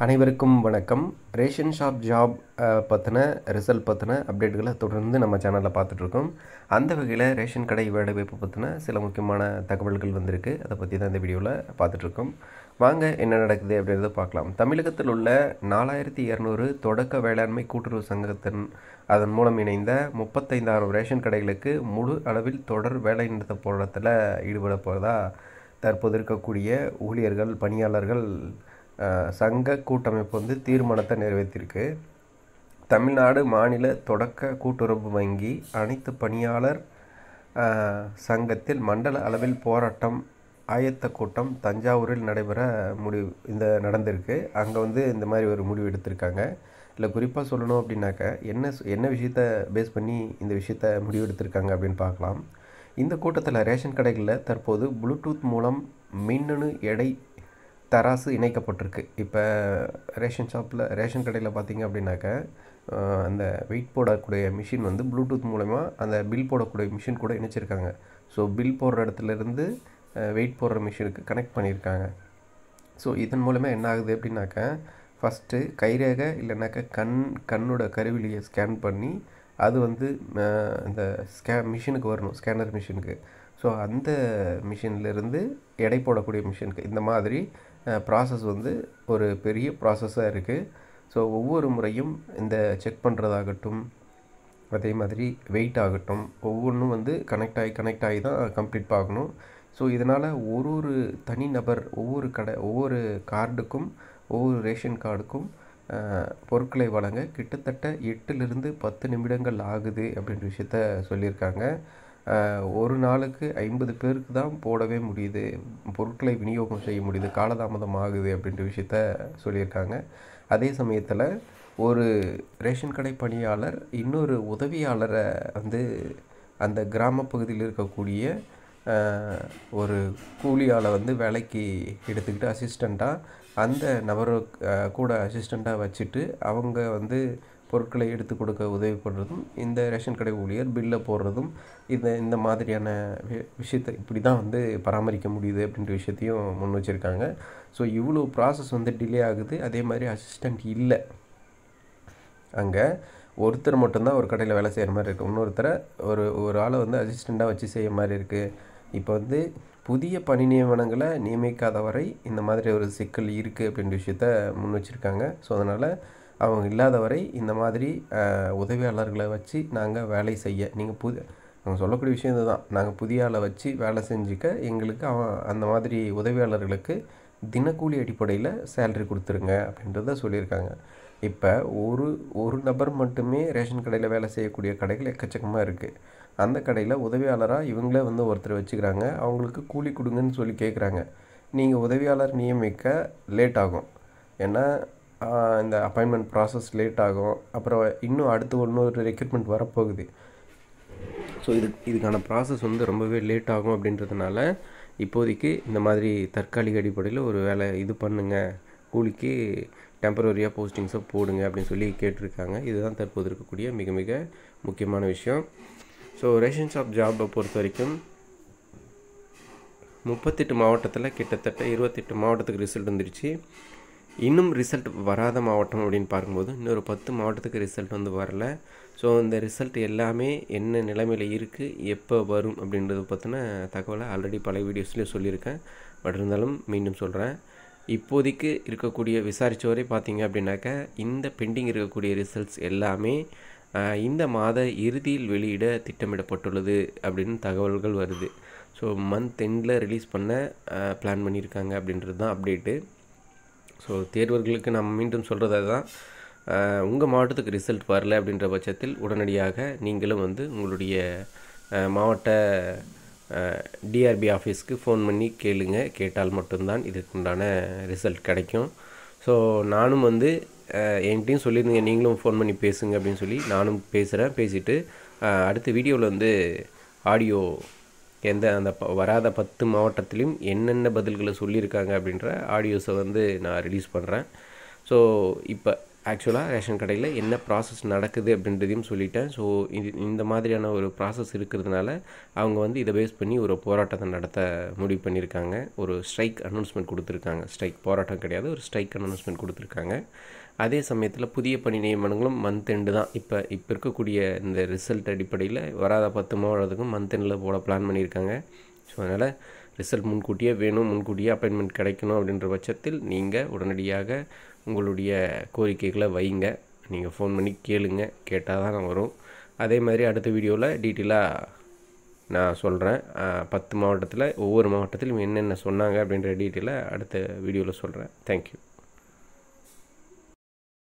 அனைவருக்கும் வணக்கம். Ration shop job பற்றின ரிசல்ட் பற்றின அப்டேட்டுகளை தொடர்ந்து நம்ம சேனலில் பார்த்துட்ருக்கோம். அந்த வகையில் ரேஷன் கடை வேலைவாய்ப்பு பற்றின சில முக்கியமான தகவல்கள் வந்திருக்கு. அதை பற்றி தான் இந்த வீடியோவில் பார்த்துட்ருக்கோம். வாங்க என்ன நடக்குது அப்படின்றத பார்க்கலாம். தமிழகத்தில் உள்ள 4200 தொடக்க வேளாண்மை கூட்டுறவு சங்கத்தின் அதன் மூலம் இணைந்த 35,000 ரேஷன் கடைகளுக்கு முழு அளவில் தொடர் வேலை நிறுத்த போராட்டத்தில் ஈடுபட போவதா தற்போது இருக்கக்கூடிய ஊழியர்கள் பணியாளர்கள் சங்க கூட்டமைப்பு தீர்மானத்தை நிறைவேற்றியிருக்கு. தமிழ்நாடு மாநில தொடக்க கூட்டுறவு வங்கி அனைத்து பணியாளர் சங்கத்தில் மண்டல அளவில் போராட்டம் ஆயத்த கூட்டம் தஞ்சாவூரில் நடைபெற நடந்திருக்கு. அங்கே இந்த மாதிரி ஒரு முடிவு எடுத்திருக்காங்க. இல்லை குறிப்பாக சொல்லணும் அப்படின்னாக்க என்ன விஷயத்தை பேஸ் பண்ணி இந்த விஷயத்தை முடிவு எடுத்திருக்காங்க அப்படின்னு பார்க்கலாம். இந்த கூட்டத்தில் ரேஷன் கடைகளில் தற்போது ப்ளூடூத் மூலம் மின்னணு எடை தராசு இணைக்கப்பட்டிருக்கு. இப்போ ரேஷன் கடையில் பார்த்திங்க அப்படின்னாக்க அந்த வெயிட் போடக்கூடிய மிஷின் ப்ளூடூத் மூலமா அந்த பில் போடக்கூடிய மிஷின் கூட இணைச்சிருக்காங்க. ஸோ பில் போடுற இடத்துலேருந்து வெயிட் போடுற மிஷினுக்கு கனெக்ட் பண்ணியிருக்காங்க. ஸோ இதன் மூலமாக என்ன ஆகுது அப்படின்னாக்க ஃபஸ்ட்டு கைரேகை இல்லைனாக்கா கண்ணோட கருவிலியை ஸ்கேன் பண்ணி அது இந்த மிஷினுக்கு வரணும், ஸ்கேனர் மிஷினுக்கு. ஸோ அந்த மிஷின்லேருந்து எடை போடக்கூடிய மிஷினுக்கு இந்த மாதிரி ப்ராசஸ் ஒரு பெரிய ப்ராசஸாக இருக்குது. ஸோ ஒவ்வொரு முறையும் இந்த செக் பண்ணுறதாகட்டும், அதே மாதிரி வெயிட் ஆகட்டும், ஒவ்வொன்றும் கனெக்ட் ஆகி தான் கம்ப்ளீட் ஆகணும். ஸோ இதனால் ஒரு தனிநபர் ஒவ்வொரு கார்டுக்கும் ஒவ்வொரு ரேஷன் கார்டுக்கும் பொருட்களை வழங்க கிட்டத்தட்ட 8லிருந்து 10 நிமிடங்கள் ஆகுது அப்படின்ற விஷயத்த சொல்லியிருக்காங்க. ஒரு நாளுக்கு 50 பேருக்கு தான் போடவே முடியுது, பொருட்களை விநியோகம் செய்ய முடியுது, காலதாமதம் ஆகுது அப்படின்ற விஷயத்த சொல்லியிருக்காங்க. அதே சமயத்தில் ஒரு ரேஷன் கடை பணியாளர் இன்னொரு உதவியாளரை அந்த கிராம பகுதியில் இருக்கக்கூடிய ஒரு கூலியால் வேலைக்கு எடுத்துக்கிட்டு அசிஸ்டண்ட்டாக அந்த நபரை கூட அசிஸ்டண்ட்டாக வச்சுட்டு அவங்க பொருட்களை எடுத்து கொடுக்க உதவி பண்ணுறதும், இந்த ரேஷன் கடை ஊழியர் பில்லை போடுறதும், இந்த மாதிரியான விஷயத்தை இப்படி தான் பராமரிக்க முடியுது அப்படின்ற விஷயத்தையும் முன் வச்சுருக்காங்க. ஸோ இவ்வளோ ப்ராசஸ் டிலே ஆகுது. அதே மாதிரி அசிஸ்டண்ட் இல்லை, அங்கே ஒருத்தர் மட்டும்தான் ஒரு கடையில் வேலை செய்கிற மாதிரி இருக்குது. இன்னொருத்தரை ஒரு ஆளை அசிஸ்டண்ட்டாக வச்சு செய்ய மாதிரி இருக்குது. இப்போ புதிய பணி நியமனங்களை நியமிக்காத வரை இந்த மாதிரி ஒரு சிக்கல் இருக்குது அப்படின்ற விஷயத்த முன் வச்சுருக்காங்க. ஸோ அதனால் அவங்க இல்லாத வரை இந்த மாதிரி உதவியாளர்களை வச்சு நாங்கள் வேலை செய்ய அவங்க சொல்லக்கூடிய விஷயம் இதுதான், நாங்கள் புதிய ஆளை வச்சு வேலை செஞ்சுக்க எங்களுக்கு அந்த மாதிரி உதவியாளர்களுக்கு தினக்கூலி அடிப்படையில் சேலரி கொடுத்துருங்க அப்படின்றத சொல்லியிருக்காங்க. இப்போ ஒரு நபர் மட்டுமே ரேஷன் கடையில் வேலை செய்யக்கூடிய கடைகள் எக்கச்சக்கமாக இருக்குது. அந்த கடையில் உதவியாளராக இவங்களே ஒருத்தர் வச்சுக்கிறாங்க, அவங்களுக்கு கூலி கொடுங்கன்னு சொல்லி கேட்குறாங்க. நீங்கள் உதவியாளர் நியமிக்க லேட் ஆகும், ஏன்னா இந்த அப்பாயின்மெண்ட் ப்ராசஸ் லேட் ஆகும். அப்புறம் இன்னும் அடுத்து இன்னொரு ரெக்ரூட்மெண்ட் வரப்போகுது. ஸோ இதுக்கான ப்ராசஸ் ரொம்பவே லேட் ஆகும். அப்படின்றதுனால இப்போதைக்கு இந்த மாதிரி தற்காலிக அடிப்படையில் ஒரு வேலை பண்ணுங்கள், கூலிக்கு டெம்பரரியாக போஸ்டிங்ஸை போடுங்க அப்படின்னு சொல்லி கேட்டிருக்காங்க. இதுதான் தற்போது இருக்கக்கூடிய மிக மிக முக்கியமான விஷயம். ஸோ ரேஷன் ஷாப் ஜாப்பை பொறுத்த வரைக்கும் 38 மாவட்டத்தில் கிட்டத்தட்ட 28 மாவட்டத்துக்கு ரிசல்ட் வந்துடுச்சு. இன்னும் ரிசல்ட் வராத மாவட்டம் அப்படின்னு பார்க்கும்போது இன்னொரு 10 மாவட்டத்துக்கு ரிசல்ட் வரல. ஸோ இந்த ரிசல்ட் எல்லாமே என்ன நிலைமையில் இருக்குது, எப்போ வரும் அப்படின்றத பற்றின தகவலை ஆல்ரெடி பல வீடியோஸ்லேயும் சொல்லியிருக்கேன். பட் இருந்தாலும் மீண்டும் சொல்கிறேன். இப்போதைக்கு இருக்கக்கூடிய விசாரித்தவரை பார்த்தீங்க அப்படின்னாக்கா இந்த பெண்டிங் இருக்கக்கூடிய ரிசல்ட்ஸ் எல்லாமே இந்த மாத இறுதியில் வெளியிட திட்டமிடப்பட்டுள்ளது அப்படின்னு தகவல்கள் வருது. ஸோ மந்த் எண்டில் ரிலீஸ் பண்ண பிளான் பண்ணியிருக்காங்க அப்படின்றது தான் அப்டேட்டு. ஸோ தேர்வர்களுக்கு நம்ம மீண்டும் சொல்கிறது தான், உங்கள் மாவட்டத்துக்கு ரிசல்ட் வரல அப்படின்ற பட்சத்தில் உடனடியாக நீங்களும் உங்களுடைய மாவட்ட டிஆர்பி ஆஃபீஸ்க்கு ஃபோன் பண்ணி கேட்டால் மட்டும்தான் இதுக்குண்டான ரிசல்ட் கிடைக்கும். ஸோ நானும் என்கிட்டையும் சொல்லியிருந்தீங்க, நீங்களும் ஃபோன் பண்ணி பேசுங்க அப்படின்னு சொல்லி நானும் பேசிவிட்டு அடுத்த வீடியோவில் ஆடியோ அந்த வராத 10 மாவட்டத்திலையும் என்னென்ன பதில்களை சொல்லியிருக்காங்க அப்படின்ற ஆடியோஸை நான் ரிலீஸ் பண்ணுறேன். ஸோ இப்போ ஆக்சுவலாக ரேஷன் கடையில் என்ன ப்ராசஸ் நடக்குது அப்படின்றதையும் சொல்லிட்டேன். ஸோ இந்த மாதிரியான ஒரு ப்ராசஸ் இருக்கிறதுனால அவங்க வந்து இதை பேஸ் பண்ணி ஒரு போராட்டத்தை நடத்த முடிவு பண்ணியிருக்காங்க. ஒரு ஸ்ட்ரைக் அனௌன்ஸ்மெண்ட் கொடுத்துருக்காங்க. ஸ்ட்ரைக் போராட்டம் கிடையாது, ஒரு ஸ்ட்ரைக் அனௌன்ஸ்மெண்ட் கொடுத்துருக்காங்க. அதே சமயத்தில் புதிய பணி நியமனங்களும் மந்த் எண்டு தான். இப்போ இருக்கக்கூடிய இந்த ரிசல்ட் அடிப்படையில் வராத 10 மாவட்டத்துக்கும் மந்த் எண்டில் போட பிளான் பண்ணியிருக்காங்க. ஸோ அதனால் ரிசல்ட் முன்கூட்டியே வேணும், முன்கூட்டியே அப்பாயின்மெண்ட் கிடைக்கணும் அப்படின்ற பட்சத்தில் நீங்கள் உடனடியாக உங்களுடைய கோரிக்கைகளை வைங்க. நீங்கள் ஃபோன் பண்ணி கேளுங்க, கேட்டால் தான் வரும். அதே மாதிரி அடுத்த வீடியோவில் டீட்டெயிலாக நான் சொல்கிறேன். 10 மாவட்டத்தில் ஒவ்வொரு மாவட்டத்திலும் என்னென்ன சொன்னாங்க அப்படின்ற டீட்டெயிலை அடுத்த வீடியோவில் சொல்கிறேன். தேங்க்யூ.